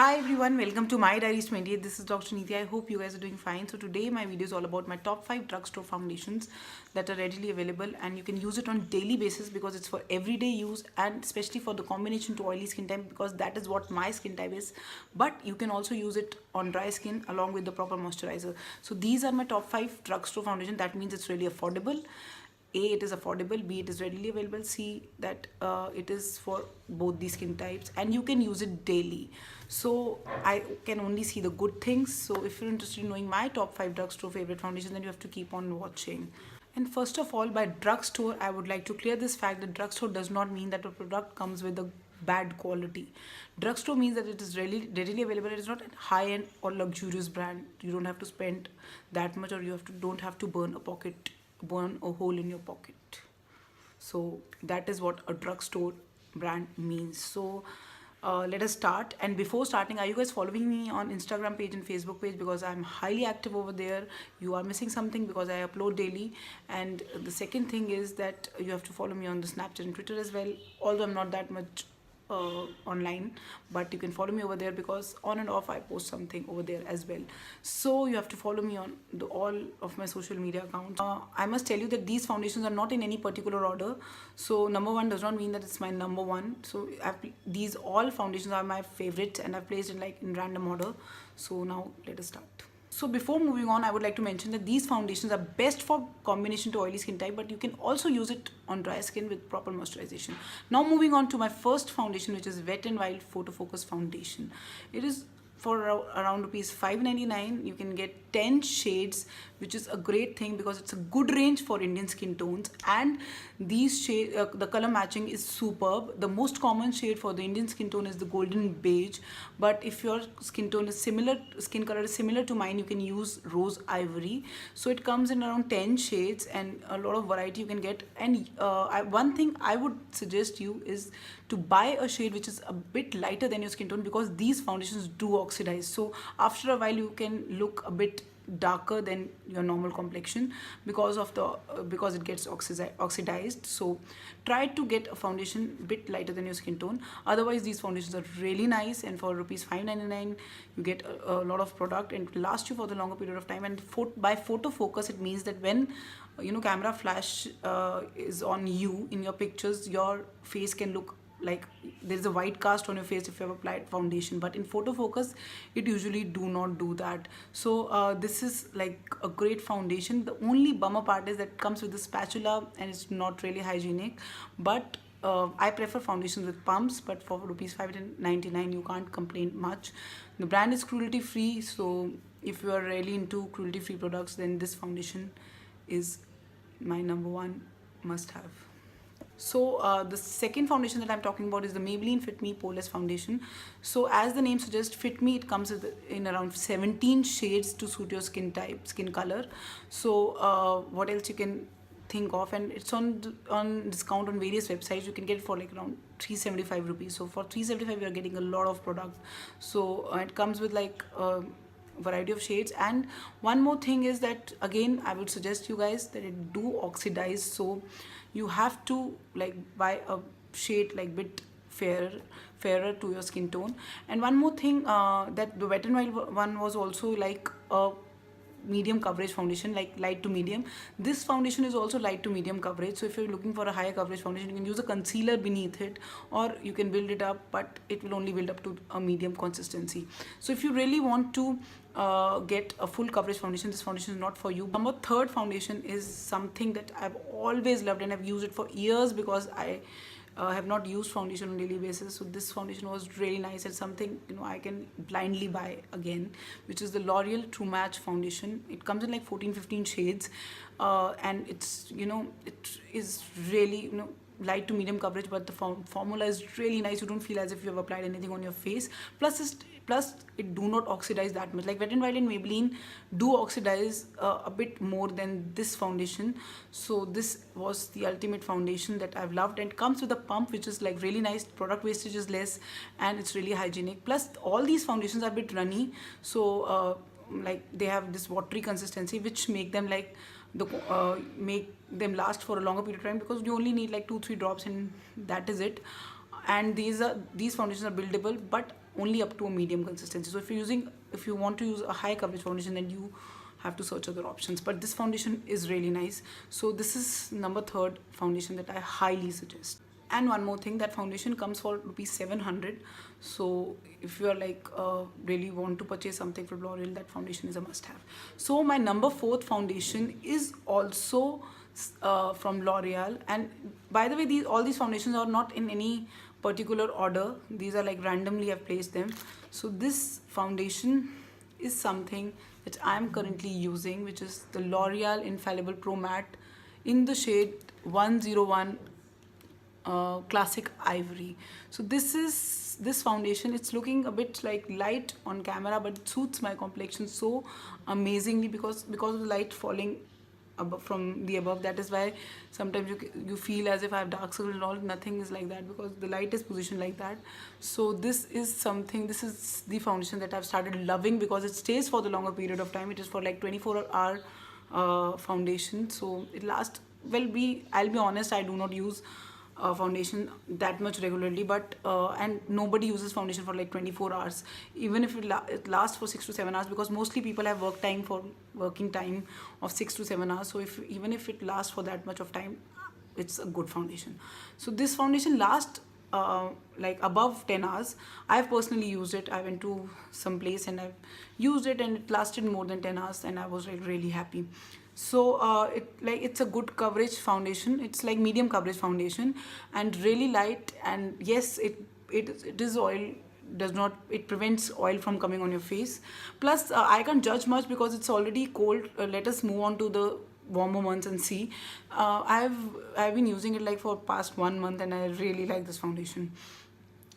Hi everyone, welcome to my diaries 28. This is Dr. Neeti. I hope you guys are doing fine. So today my video is all about my top 5 drugstore foundations that are readily available and you can use it on daily basis because it's for everyday use and especially for the combination to oily skin type because that is what my skin type is. But you can also use it on dry skin along with the proper moisturizer. So these are my top 5 drugstore foundation. That means it's really affordable. A, it is affordable. B, it is readily available. C, that it is for both the skin types and you can use it daily. So I can only see the good things. So if you're interested in knowing my top 5 drugstore favorite foundations, then you have to keep on watching. And first of all, by drugstore, I would like to clear this fact that drugstore does not mean that a product comes with a bad quality. Drugstore means that it is really readily available. It is not a high-end or luxurious brand. You don't have to spend that much, or don't have to burn a hole in your pocket. So that is what a drugstore brand means. So let us start. And before starting, are you guys following me on Instagram page and Facebook page? Because I'm highly active over there. You are missing something because I upload daily. And the second thing is that you have to follow me on the Snapchat and Twitter as well, although I'm not that much online, but you can follow me over there because on and off I post something over there as well. So you have to follow me on all of my social media accounts. I must tell you that these foundations are not in any particular order. So number one does not mean that it's my number one. So these all foundations are my favorites and I've placed in random order. So now let us start. So before moving on, I would like to mention that these foundations are best for combination to oily skin type, but you can also use it on dry skin with proper moisturization. Now moving on to my first foundation, which is Wet n Wild Photo Focus Foundation. It is for around rupees 5.99. You can get 10 shades, which is a great thing because it's a good range for Indian skin tones, and these shade the color matching is superb. The most common shade for the Indian skin tone is the golden beige, but if your skin color is similar to mine, you can use rose ivory. So it comes in around 10 shades and a lot of variety you can get. And one thing I would suggest you is to buy a shade which is a bit lighter than your skin tone because these foundations do oxidize. So after a while you can look a bit darker than your normal complexion because it gets oxidized. So try to get a foundation a bit lighter than your skin tone. Otherwise these foundations are really nice, and for rupees 5.99 you get a lot of product and it will last you for the longer period of time. And by photo focus, it means that when camera flash is on you in your pictures, your face can look like there's a white cast on your face if you have applied foundation, but in photo focus it usually do not do that. So this is like a great foundation. The only bummer part is that it comes with a spatula and it's not really hygienic, but I prefer foundations with pumps, but for rupees 5.99 you can't complain much. The brand is cruelty free, so if you are really into cruelty free products, then this foundation is my number one must have. So the second foundation that I'm talking about is the Maybelline Fit Me Poreless Foundation. So as the name suggests, Fit Me, it comes in around 17 shades to suit your skin type, skin color. So what else you can think of, and it's on discount on various websites. You can get it for like around 375 rupees. So for 375 you're getting a lot of product. So it comes with like variety of shades. And one more thing is that again I would suggest you guys that it do oxidize, so you have to like buy a shade like bit fairer to your skin tone. And one more thing, that the Wet n Wild one was also like a medium coverage foundation, like light to medium. This foundation is also light to medium coverage, so if you're looking for a higher coverage foundation, you can use a concealer beneath it or you can build it up, but it will only build up to a medium consistency. So if you really want to get a full coverage foundation, this foundation is not for you. Number third foundation is something that I've always loved and I've used it for years because I have not used foundation on a daily basis. So this foundation was really nice and something I can blindly buy again, which is the L'Oreal True Match foundation. It comes in like 14-15 shades and it's it is really light to medium coverage, but the formula is really nice. You don't feel as if you have applied anything on your face. Plus it do not oxidize that much. Like Wet n Wild and Maybelline do oxidize a bit more than this foundation. So this was the ultimate foundation that I've loved, and it comes with a pump which is like really nice. Product wastage is less and it's really hygienic. Plus all these foundations are a bit runny, so like they have this watery consistency which make them like make them last for a longer period of time because you only need like 2-3 drops and that is it. And these foundations are buildable, but only up to a medium consistency. So if you want to use a high coverage foundation, then you have to search other options, but this foundation is really nice. So this is number third foundation that I highly suggest. And one more thing, that foundation comes for rupees 700. So if you are like really want to purchase something from L'Oreal, that foundation is a must have. So my number fourth foundation is also from L'Oreal, and by the way, all these foundations are not in any particular order. These are like randomly I've placed them. So this foundation is something that I'm currently using, which is the L'Oreal Infallible Pro Matte in the shade 101 Classic Ivory. So this foundation, it's looking a bit like light on camera, but it suits my complexion so amazingly because of the light falling from the above. That is why sometimes you feel as if I have dark circles and all. Nothing is like that because the light is positioned like that. So this is the foundation that I've started loving because it stays for the longer period of time. It is for like 24-hour foundation, so it lasts well. I'll be honest, I do not use foundation that much regularly, but and nobody uses foundation for like 24 hours, even if it lasts for 6 to 7 hours, because mostly people have working time of 6 to 7 hours. So even if it lasts for that much of time, it's a good foundation. So this foundation lasts like above 10 hours. I've personally used it. I went to some place and I've used it, and it lasted more than 10 hours, and I was like really happy. So it's a good coverage foundation. It's like medium coverage foundation and really light, and yes, it is oil, it prevents oil from coming on your face. Plus I can't judge much because it's already cold. Let us move on to the warmer months and see. I've been using it like for past 1 month, and I really like this foundation.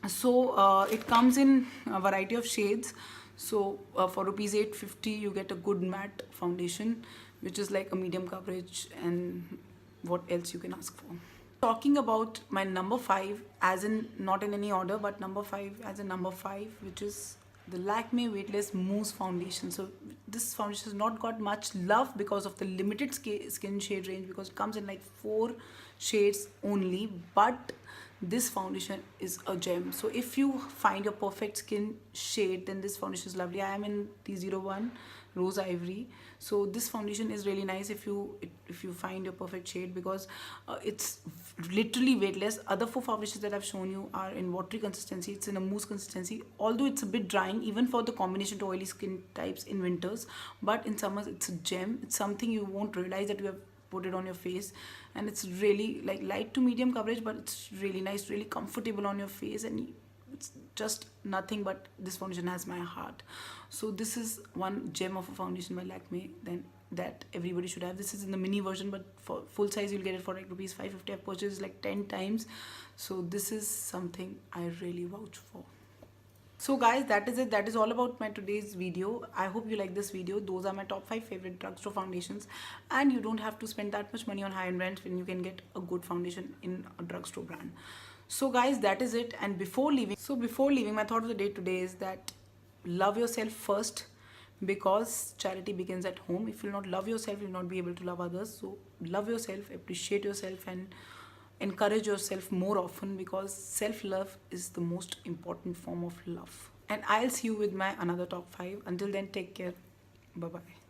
So it comes in a variety of shades. So for rupees 850 you get a good matte foundation, which is like a medium coverage, and what else you can ask for. Talking about my number 5, as in not in any order, but number 5 as in number 5, which is the Lakme Weightless Mousse Foundation. So this foundation has not got much love because of the limited skin shade range, because it comes in like 4 shades only, but this foundation is a gem. So if you find your perfect skin shade, then this foundation is lovely. I am in T01 Rose Ivory. So this foundation is really nice if you find your perfect shade, because it's literally weightless. Other 4 foundations that I've shown you are in watery consistency. It's in a mousse consistency, although it's a bit drying even for the combination to oily skin types in winters, but in summers it's a gem. It's something you won't realize that you have put it on your face, and it's really like light to medium coverage, but it's really nice, really comfortable on your face, and it's just nothing but this foundation has my heart. So this is one gem of a foundation by Lakme then that everybody should have. This is in the mini version, but for full size you'll get it for like rupees 550. I've purchased like 10 times. So this is something I really vouch for. So guys, that is it. That is all about my today's video. I hope you like this video. Those are my top 5 favorite drugstore foundations, and you don't have to spend that much money on high-end brands when you can get a good foundation in a drugstore brand. So guys, that is it. And before leaving, my thought of the day today is that love yourself first, because charity begins at home. If you'll not love yourself, you'll not be able to love others. So love yourself, appreciate yourself, and encourage yourself more often, because self-love is the most important form of love. And I'll see you with my another top 5. Until then, take care. Bye-bye.